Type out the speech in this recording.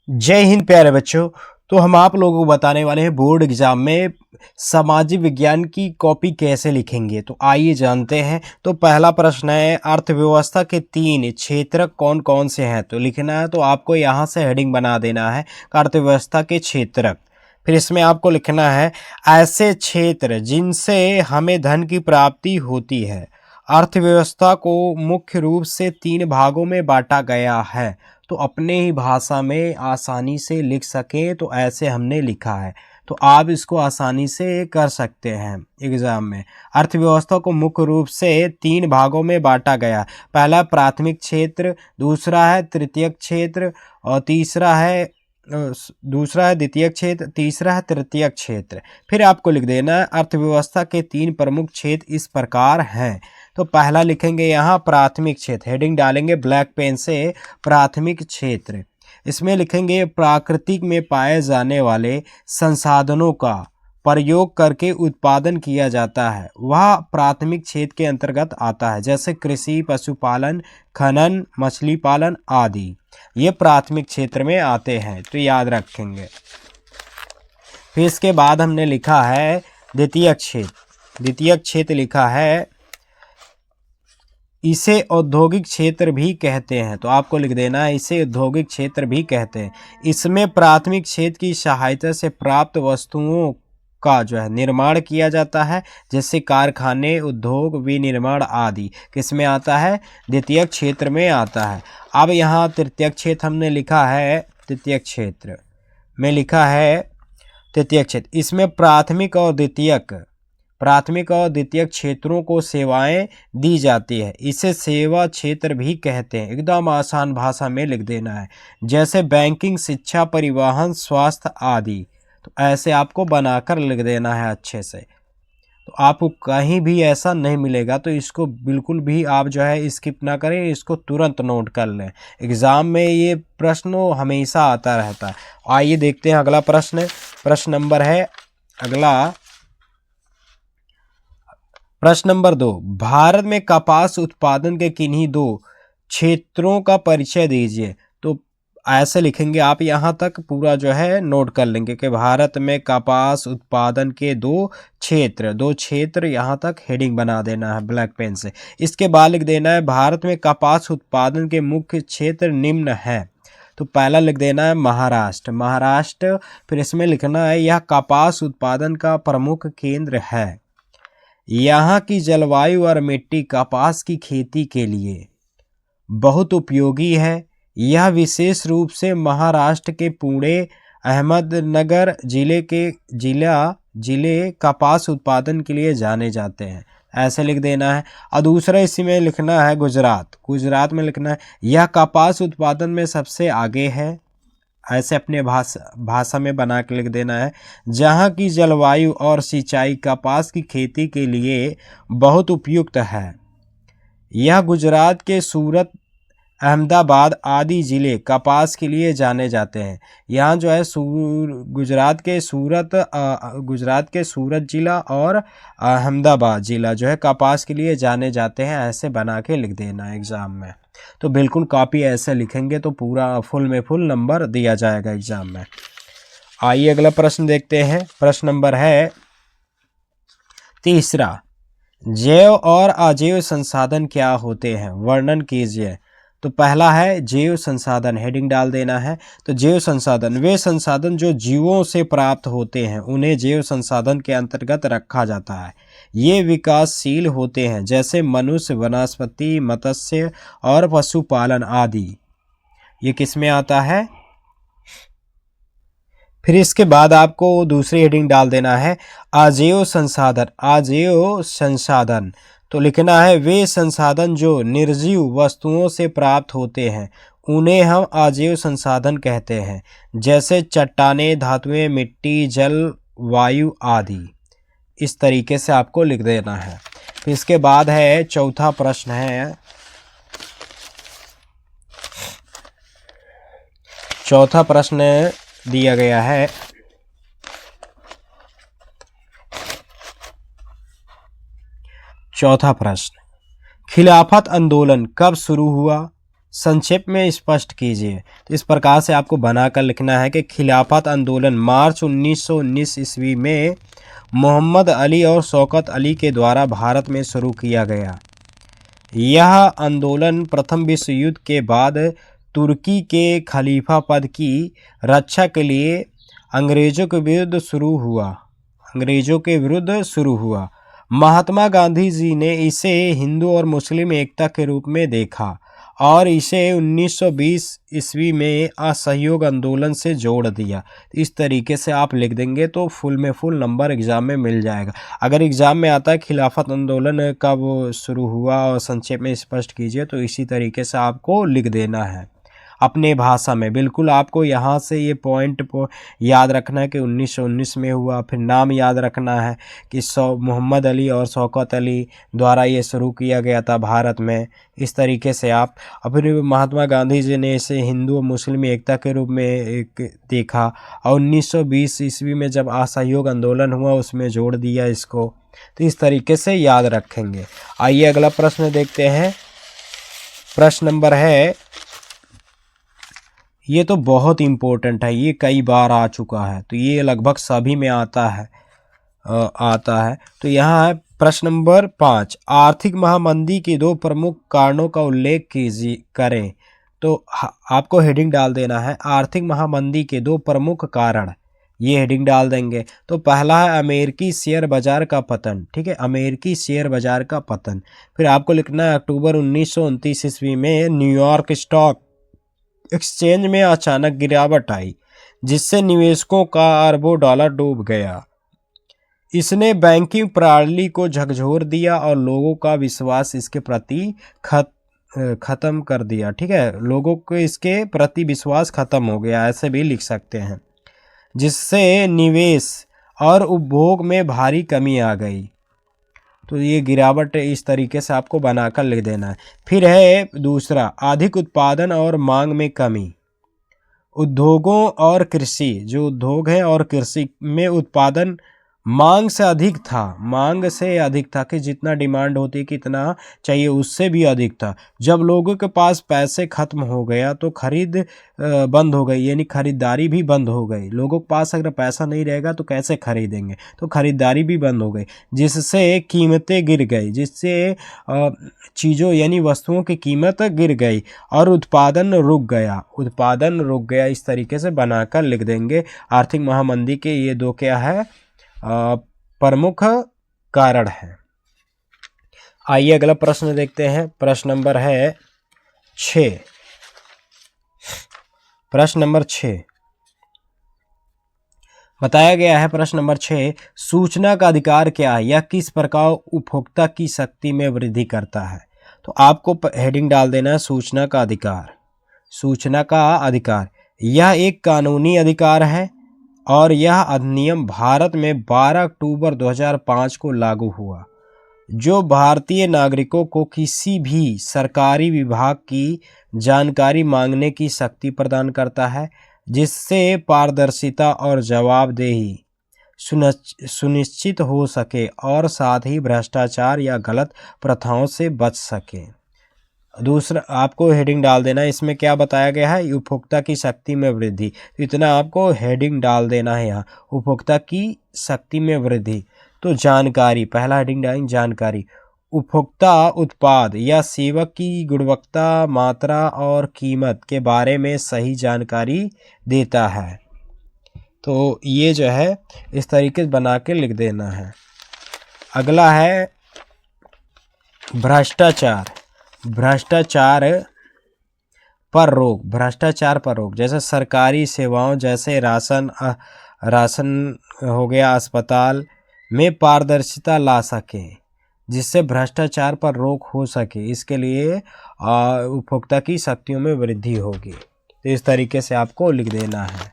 जय हिंद प्यारे बच्चों। तो हम आप लोगों को बताने वाले हैं बोर्ड एग्जाम में सामाजिक विज्ञान की कॉपी कैसे लिखेंगे। तो आइए जानते हैं। तो पहला प्रश्न है, अर्थव्यवस्था के 3 क्षेत्रक कौन कौन से हैं। तो लिखना है, तो आपको यहाँ से हेडिंग बना देना है अर्थव्यवस्था के क्षेत्रक। फिर इसमें आपको लिखना है ऐसे क्षेत्र जिनसे हमें धन की प्राप्ति होती है। अर्थव्यवस्था को मुख्य रूप से 3 भागों में बांटा गया है। तो अपने ही भाषा में आसानी से लिख सकें तो ऐसे हमने लिखा है। तो आप इसको आसानी से कर सकते हैं एग्जाम में। अर्थव्यवस्था को मुख्य रूप से 3 भागों में बांटा गया। पहला प्राथमिक क्षेत्र, दूसरा है तृतीयक क्षेत्र और दूसरा है द्वितीयक क्षेत्र, तीसरा है तृतीयक क्षेत्र। फिर आपको लिख देना है अर्थव्यवस्था के 3 प्रमुख क्षेत्र इस प्रकार हैं। तो पहला लिखेंगे यहाँ प्राथमिक क्षेत्र, हेडिंग डालेंगे ब्लैक पेन से प्राथमिक क्षेत्र। इसमें लिखेंगे प्राकृतिक में पाए जाने वाले संसाधनों का प्रयोग करके उत्पादन किया जाता है, वह प्राथमिक क्षेत्र के अंतर्गत आता है। जैसे कृषि, पशुपालन, खनन, मछली पालन आदि, ये प्राथमिक क्षेत्र में आते हैं, तो याद रखेंगे। फिर इसके बाद हमने लिखा है द्वितीयक क्षेत्र। द्वितीयक क्षेत्र लिखा है इसे औद्योगिक क्षेत्र भी कहते हैं। तो आपको लिख देना है इसे औद्योगिक क्षेत्र भी कहते हैं। इसमें प्राथमिक क्षेत्र की सहायता से प्राप्त वस्तुओं का निर्माण किया जाता है, जैसे कारखाने, उद्योग, विनिर्माण आदि किसमें आता है, द्वितीयक क्षेत्र में आता है। अब यहाँ तृतीयक क्षेत्र हमने लिखा है, तृतीयक क्षेत्र में लिखा है तृतीयक क्षेत्र, इसमें प्राथमिक और द्वितीयक क्षेत्रों को सेवाएं दी जाती है, इसे सेवा क्षेत्र भी कहते हैं। एकदम आसान भाषा में लिख देना है, जैसे बैंकिंग, शिक्षा, परिवहन, स्वास्थ्य आदि। तो ऐसे आपको बनाकर लिख देना है अच्छे से। तो आपको कहीं भी ऐसा नहीं मिलेगा, तो इसको बिल्कुल भी आप स्किप ना करें, इसको तुरंत नोट कर लें। एग्ज़ाम में ये प्रश्न हमेशा आता रहता है। आइए देखते हैं अगला प्रश्न। प्रश्न नंबर है अगला, प्रश्न नंबर 2, भारत में कपास उत्पादन के किन्हीं 2 क्षेत्रों का परिचय दीजिए। तो ऐसे लिखेंगे, आप यहाँ तक पूरा नोट कर लेंगे कि भारत में कपास उत्पादन के 2 क्षेत्र, यहाँ तक हेडिंग बना देना है ब्लैक पेन से। इसके बाद लिख देना है भारत में कपास उत्पादन के मुख्य क्षेत्र निम्न है। तो पहला लिख देना है महाराष्ट्र। फिर इसमें लिखना है यह कपास उत्पादन का प्रमुख केंद्र है। यहाँ की जलवायु और मिट्टी कपास की खेती के लिए बहुत उपयोगी है। यह विशेष रूप से महाराष्ट्र के पुणे, अहमदनगर जिले कपास उत्पादन के लिए जाने जाते हैं। ऐसे लिख देना है। और दूसरा इसी में लिखना है गुजरात में लिखना है यह कपास उत्पादन में सबसे आगे है। ऐसे अपने भाषा में बना के लिख देना है। जहाँ की जलवायु और सिंचाई कपास की खेती के लिए बहुत उपयुक्त है। यह गुजरात के सूरत, अहमदाबाद आदि जिले कपास के लिए जाने जाते हैं। यहाँ गुजरात के सूरत जिला और अहमदाबाद जिला कपास के लिए जाने जाते हैं। ऐसे बना के लिख देना है एग्ज़ाम में। तो बिल्कुल कॉपी ऐसे लिखेंगे तो पूरा फुल में फुल नंबर दिया जाएगा एग्ज़ाम में। आइए अगला प्रश्न देखते हैं। प्रश्न नंबर है तीसरा, जैव और अजैव संसाधन क्या होते हैं, वर्णन कीजिए। तो पहला है जैव संसाधन, हेडिंग डाल देना है। तो जैव संसाधन वे संसाधन जो जीवों से प्राप्त होते हैं, उन्हें जैव संसाधन के अंतर्गत रखा जाता है। ये विकासशील होते हैं, जैसे मनुष्य, वनस्पति, मत्स्य और पशुपालन आदि। ये किस में आता है। फिर इसके बाद आपको दूसरी हेडिंग डाल देना है अजैव संसाधन। तो लिखना है वे संसाधन जो निर्जीव वस्तुओं से प्राप्त होते हैं, उन्हें हम अजैव संसाधन कहते हैं, जैसे चट्टानें, धातुएं, मिट्टी, जल, वायु आदि। इस तरीके से आपको लिख देना है। फिर इसके बाद है चौथा प्रश्न है। चौथा प्रश्न दिया गया है, चौथा प्रश्न, खिलाफत आंदोलन कब शुरू हुआ। संक्षेप में स्पष्ट कीजिए। तो इस प्रकार से आपको बनाकर लिखना है कि खिलाफत आंदोलन मार्च 1919 ईस्वी में मोहम्मद अली और शौकत अली के द्वारा भारत में शुरू किया गया। यह आंदोलन प्रथम विश्व युद्ध के बाद तुर्की के खलीफा पद की रक्षा के लिए अंग्रेज़ों के विरुद्ध शुरू हुआ। महात्मा गांधी जी ने इसे हिंदू और मुस्लिम एकता के रूप में देखा और इसे 1920 ईस्वी में असहयोग आंदोलन से जोड़ दिया। इस तरीके से आप लिख देंगे तो फुल में फुल नंबर एग्ज़ाम में मिल जाएगा। अगर एग्ज़ाम में आता है खिलाफत आंदोलन कब शुरू हुआ और संक्षेप में स्पष्ट कीजिए, तो इसी तरीके से आपको लिख देना है अपने भाषा में। बिल्कुल आपको यहाँ से ये पॉइंट याद रखना है कि 1919 में हुआ। फिर नाम याद रखना है कि मोहम्मद अली और शौकत अली द्वारा ये शुरू किया गया था भारत में। इस तरीके से आप फिर महात्मा गांधी जी ने इसे हिंदू और मुस्लिम एकता के रूप में एक देखा और 1920 ईस्वी में जब असहयोग आंदोलन हुआ उसमें जोड़ दिया इसको। तो इस तरीके से याद रखेंगे। आइए अगला प्रश्न देखते हैं। प्रश्न नंबर है, ये तो बहुत इम्पोर्टेंट है, ये कई बार आ चुका है, तो ये लगभग सभी में आता है। तो यहाँ है प्रश्न नंबर 5, आर्थिक महामंदी के 2 प्रमुख कारणों का उल्लेख करें। तो आपको हेडिंग डाल देना है आर्थिक महामंदी के 2 प्रमुख कारण, ये हेडिंग डाल देंगे। तो पहला है अमेरिकी शेयर बाजार का पतन, ठीक है, अमेरिकी शेयर बाजार का पतन। फिर आपको लिखना है अक्टूबर 1929 ईस्वी में न्यूयॉर्क स्टॉक एक्सचेंज में अचानक गिरावट आई जिससे निवेशकों का अरबों डॉलर डूब गया। इसने बैंकिंग प्रणाली को झकझोर दिया और लोगों का विश्वास इसके प्रति खत्म कर दिया, ठीक है, लोगों को इसके प्रति विश्वास खत्म हो गया, ऐसे भी लिख सकते हैं, जिससे निवेश और उपभोग में भारी कमी आ गई। तो ये गिरावट इस तरीके से आपको बनाकर लिख देना है। फिर है दूसरा, अधिक उत्पादन और मांग में कमी। उद्योगों और कृषि, जो उद्योग है और कृषि में उत्पादन मांग से अधिक था कि जितना डिमांड होती कितना चाहिए उससे भी अधिक था। जब लोगों के पास पैसे खत्म हो गया तो खरीद बंद हो गई, यानी खरीदारी भी बंद हो गई। लोगों के पास अगर पैसा नहीं रहेगा तो कैसे खरीदेंगे, तो खरीदारी भी बंद हो गई, जिससे कीमतें गिर गई, जिससे चीज़ों यानी वस्तुओं की कीमत गिर गई और उत्पादन रुक गया। इस तरीके से बनाकर लिख देंगे। आर्थिक महामंदी के ये 2 क्या है, प्रमुख कारण है। आइए अगला प्रश्न देखते हैं। प्रश्न नंबर है 6। प्रश्न नंबर 6 बताया गया है। प्रश्न नंबर 6, सूचना का अधिकार क्या है? यह किस प्रकार उपभोक्ता की शक्ति में वृद्धि करता है? तो आपको हेडिंग डाल देना है सूचना का अधिकार। सूचना का अधिकार यह एक कानूनी अधिकार है और यह अधिनियम भारत में 12 अक्टूबर 2005 को लागू हुआ, जो भारतीय नागरिकों को किसी भी सरकारी विभाग की जानकारी मांगने की शक्ति प्रदान करता है, जिससे पारदर्शिता और जवाबदेही सुनिश्चित हो सके और साथ ही भ्रष्टाचार या गलत प्रथाओं से बच सके। दूसरा आपको हेडिंग डाल देना है, इसमें क्या बताया गया है, उपभोक्ता की शक्ति में वृद्धि। इतना आपको हेडिंग डाल देना है यहाँ, उपभोक्ता की शक्ति में वृद्धि। तो जानकारी, पहला हेडिंग डालेंगे जानकारी। उपभोक्ता उत्पाद या सेवा की गुणवत्ता, मात्रा और कीमत के बारे में सही जानकारी देता है। तो ये जो है इस तरीके से बना के लिख देना है। अगला है भ्रष्टाचार। भ्रष्टाचार पर रोक, जैसे सरकारी सेवाओं जैसे राशन हो गया, अस्पताल में पारदर्शिता ला सके, जिससे भ्रष्टाचार पर रोक हो सके। इसके लिए उपभोक्ता की शक्तियों में वृद्धि होगी। तो इस तरीके से आपको लिख देना है।